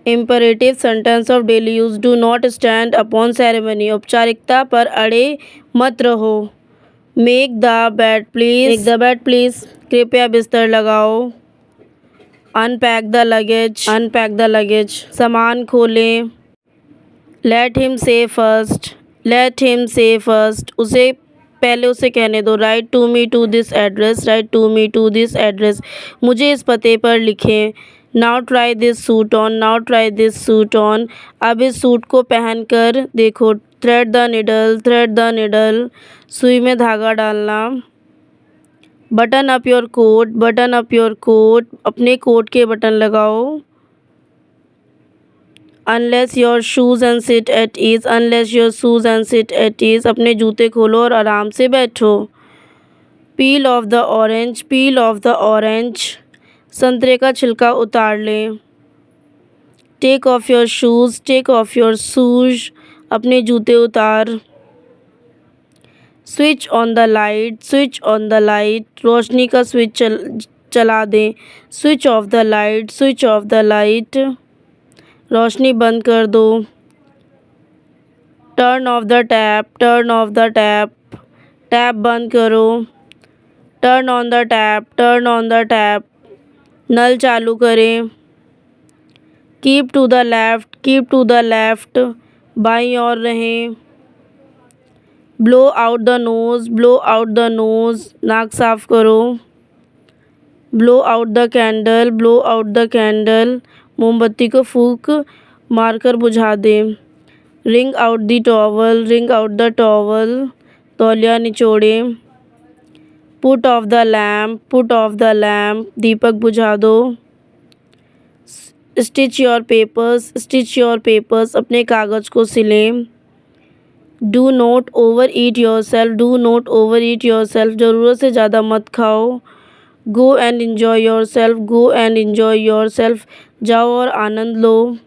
Imperative sentence of daily use. Do not stand upon ceremony. औपचारिकता पर अड़े मत रहो। Make the bed please. कृपया बिस्तर लगाओ। Unpack the luggage. सामान खोलें। Let him say first. उसे कहने दो। Write to me to this address. मुझे इस पते पर लिखें। Now try this suit on. अब इस सूट को पहन कर देखो। Thread the needle. सुई में धागा डालना। Button up your coat. अपने कोट के बटन लगाओ। Unlace your shoes and sit at ease. अपने जूते खोलो और आराम से बैठो। Peel off the orange. संतरे का छिलका उतार लें। Take off your shoes. अपने जूते उतार। Switch on the light. रोशनी का स्विच चला दें। Switch off the light. रोशनी बंद कर दो। Turn off the tap. Tap बंद करो। Turn on the tap. नल चालू करें। Keep to the left. बाईं ओर रहें। Blow out the nose. नाक साफ करो। Blow out the candle. मोमबत्ती को फूंक मारकर बुझा दें। Wring out the towel. तौलिया निचोड़ें। Put off the lamp. दीपक बुझा दो। Stitch your papers. अपने कागज़ को सिलें। Do not overeat yourself. ज़रूरत से ज़्यादा मत खाओ। Go and enjoy yourself. जाओ और आनंद लो।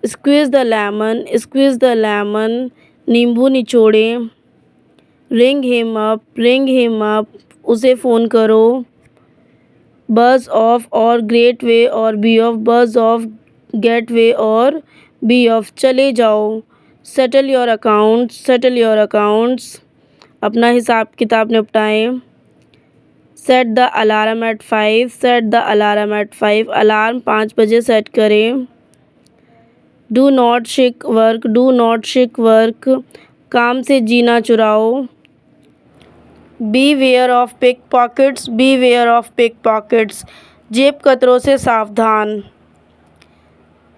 Squeeze the lemon. नींबू निचोड़ें। Ring him up. उसे फ़ोन करो। बज़ ऑफ और गेट वे और बी ऑफ। चले जाओ। Settle your accounts. अपना हिसाब किताब निपटाएं। Set the alarm at 5। Alarm 5 बजे सेट करें। Do not shirk work. काम से जीना चुराओ। Beware of pickpockets. जेब कतरों से सावधान।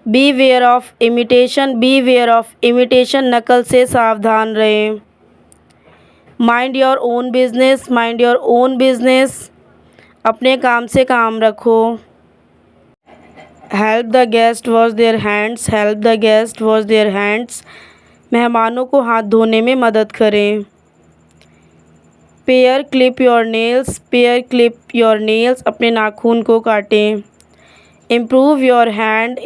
Beware of imitation. नकल से सावधान रहें। Mind your own business. अपने काम से काम रखो। Help the guest wash their hands. मेहमानों को हाथ धोने में मदद करें। Pair clip your nails. अपने नाखून को काटें। Improve your hand.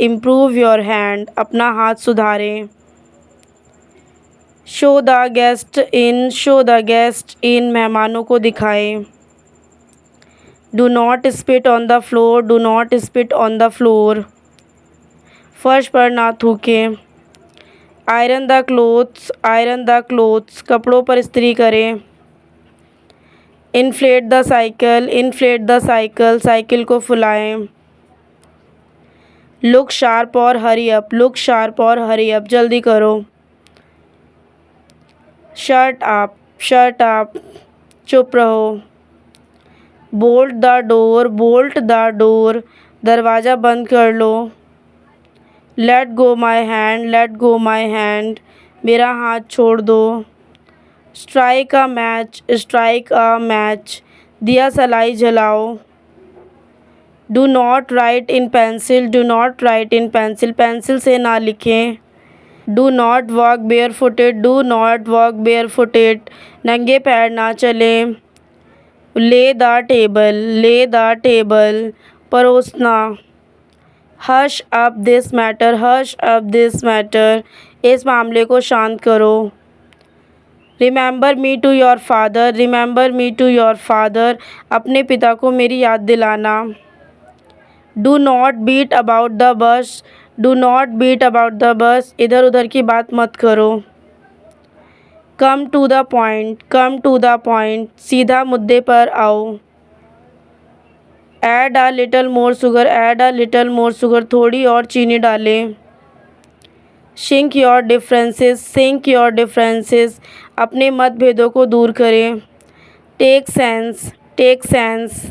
अपना हाथ सुधारें। शो द गेस्ट इन। मेहमानों को दिखाएं। Do not spit on the floor. फर्श पर ना थूकें। Iron the clothes. कपड़ों पर इस्त्री करें। Inflate the cycle. साइकिल को फुलाएं। लुक शार्प और हरी अप। जल्दी करो। Shut up. चुप रहो। Bolt the door. दरवाज़ा बंद कर लो। Let go my hand. मेरा हाथ छोड़ दो। Strike a match. दिया सलाई जलाओ। Do not right in pencil. Pencil से ना लिखें। डू नॉट वॉक बेयर नंगे पैर ना चलें। Lay the table. परोसना। Hush up this matter. इस मामले को शांत करो। Remember me to your father. अपने पिता को मेरी याद दिलाना। Do not beat about do not beat about the bush, इधर उधर की बात मत करो। Come to the point, come to the point, सीधा मुद्दे पर आओ। Add a little more sugar, add a little more sugar, थोड़ी और चीनी डालें। Sink your differences, sink your differences, अपने मतभेदों को दूर करें। टेक सेंस, टेक सेंस,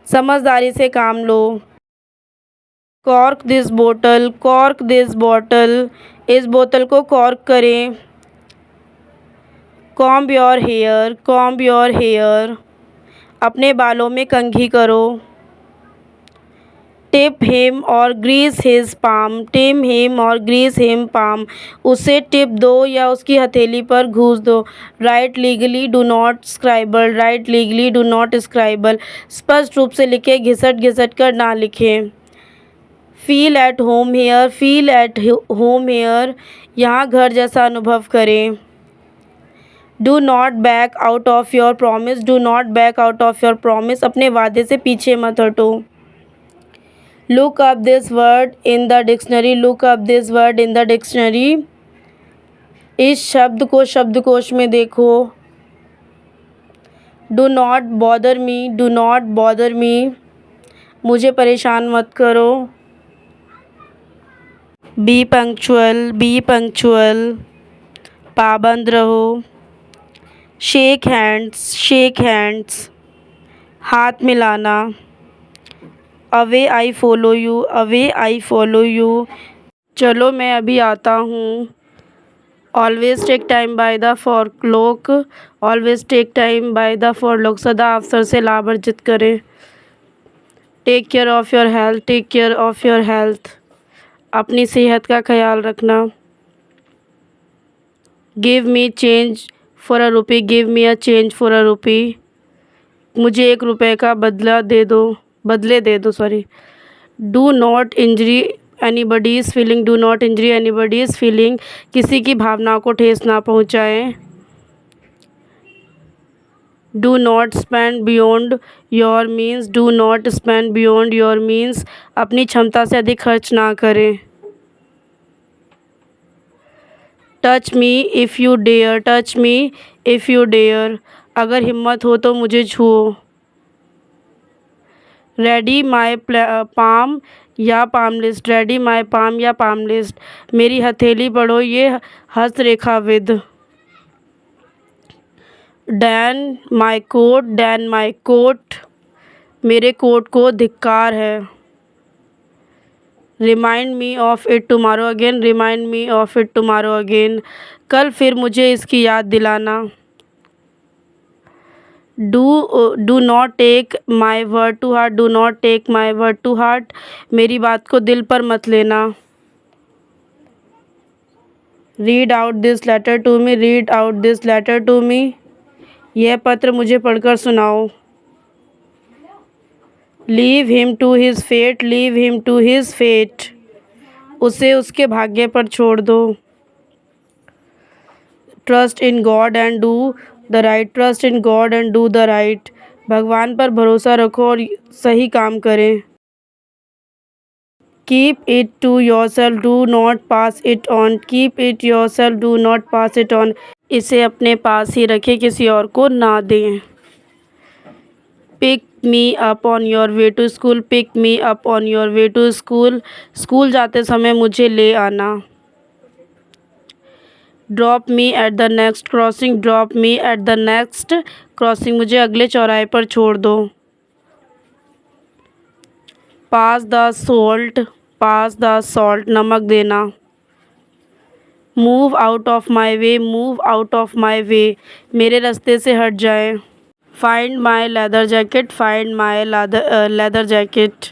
समझदारी से काम लो। कॉर्क दिस बोतल, कॉर्क दिस बॉटल, इस बोतल को कॉर्क करें। Comb your hair, comb your hair, अपने बालों में कंघी करो। टिप हिम और grease his palm, tip him और ग्रीस हिम पाम, उसे टिप दो या उसकी हथेली पर घूस दो। Write legibly do not scribble, write legibly do not scribble, स्पष्ट रूप से लिखें, घिसट घिसट कर ना लिखें। Feel at home hair, feel at home here, यहाँ घर जैसा अनुभव करें। Do not back out of your promise, do not back out of your promise, अपने वादे से पीछे मत हटो। Look up this word in the dictionary, look up this word in the dictionary, इस शब्द को शब्दकोश में देखो। Do not bother me, do not bother me, मुझे परेशान मत करो। बी पंक्चुअल, बी पंक्चुअल, पाबंद रहो। शेक हैंड्स, शेक हैंड्स, हाथ मिलाना। Away I follow you, away I follow you, चलो मैं अभी आता हूँ। Always take time by the forelock, always take time by the forelock, सदा अवसर से लाभ अर्जित करें। Take care of your health, take care of your health, अपनी सेहत का ख्याल रखना। Give me change for a rupee, give me a change for a rupee, मुझे 1 रुपये का बदले दे दो sorry. Do not injury anybody's feeling, do not injury anybody's feeling, किसी की भावनाओं को ठेस ना पहुँचाएं। Do not spend beyond your means, do not spend beyond your means, अपनी क्षमता से अधिक खर्च ना करें। Touch me if you dare, touch me if you dare, अगर हिम्मत हो तो मुझे छुओ। रेडी माई पाम या palmist, read my palm या पाम लिस्ट, मेरी हथेली पढ़ो ये हस्तरेखाविद। Damn my coat, damn my coat, मेरे कोट को धिक्कार है। Remind me of it tomorrow again, remind me of it tomorrow again, कल फिर मुझे इसकी याद दिलाना। Do not take my word to heart, do not take my word to heart, मेरी बात को दिल पर मत लेना। Read out this letter to me, read out this letter to me, यह पत्र मुझे पढ़कर सुनाओ। Leave him to his fate, leave him to his fate, उसे उसके भाग्य पर छोड़ दो। Trust in God and do the right, trust in God and do the right, भगवान पर भरोसा रखो और सही काम करें। Keep it to yourself, do not pass it on, keep it yourself, do not pass it on, इसे अपने पास ही रखें, किसी और को ना दें। Pick me up on your way to school, pick me up on your way to school, school जाते समय मुझे ले आना। Drop me at the next crossing, drop me at the next crossing, मुझे अगले चौराहे पर छोड़ दो। Pass the salt, pass the salt, नमक देना। Move out of my way, move out of my way, मेरे रास्ते से हट जाएं। Find my leather jacket, find my leather jacket,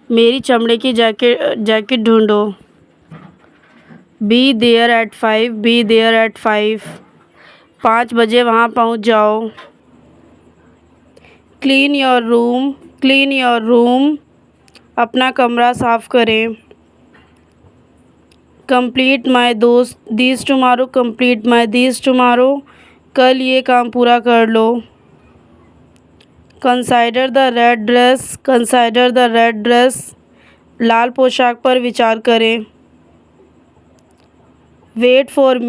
मेरी चमड़े की जैकेट ढूंढो। Be there at 5, be there at 5, 5 बजे वहाँ पहुँच जाओ। Clean your room, clean your room, अपना कमरा साफ़ करें। कंप्लीट माई दोस्त these tomorrow, complete my these tomorrow, कल ये काम पूरा कर लो। Consider the red dress, consider the red dress, लाल पोशाक पर विचार करें। वेट फॉर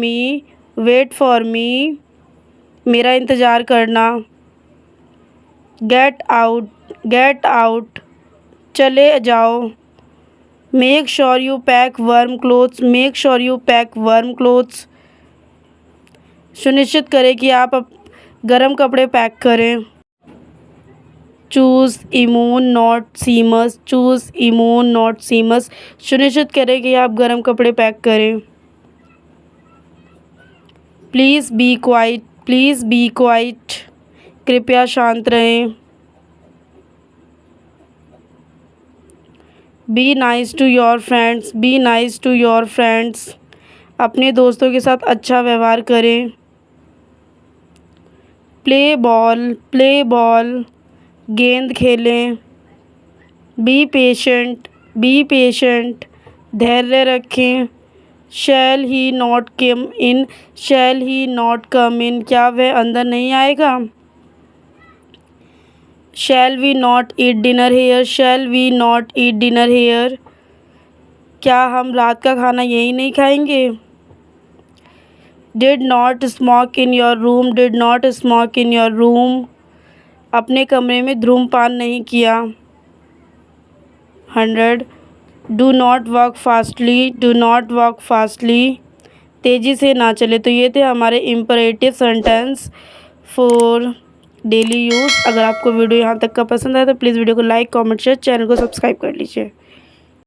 मी, मेरा इंतज़ार करना। गेट आउट, चले जाओ। Make sure you pack warm clothes, सुनिश्चित करें कि आप गर्म कपड़े पैक करें। चूज़ इम्यून नॉट सीमस, सुनिश्चित करें कि आप गर्म कपड़े पैक करें। प्लीज़ बी क्वाइट, कृपया शांत रहें। Be nice to your friends, अपने दोस्तों के साथ अच्छा व्यवहार करें। प्ले बॉल, गेंद खेलें। बी पेशेंट, धैर्य रखें। शैल ही नॉट कम इन, क्या वह अंदर नहीं आएगा। Shall we not eat dinner here, क्या हम रात का खाना यहीं नहीं खाएंगे। Did not smoke in your room, अपने कमरे में धूम्रपान नहीं किया। 100 डू नॉट वॉक फास्टली, तेज़ी से ना चले। तो ये थे हमारे imperative sentence for daily use. अगर आपको वीडियो यहाँ तक का पसंद आया तो प्लीज़ वीडियो को लाइक, कमेंट, शेयर, चैनल को सब्सक्राइब कर लीजिए।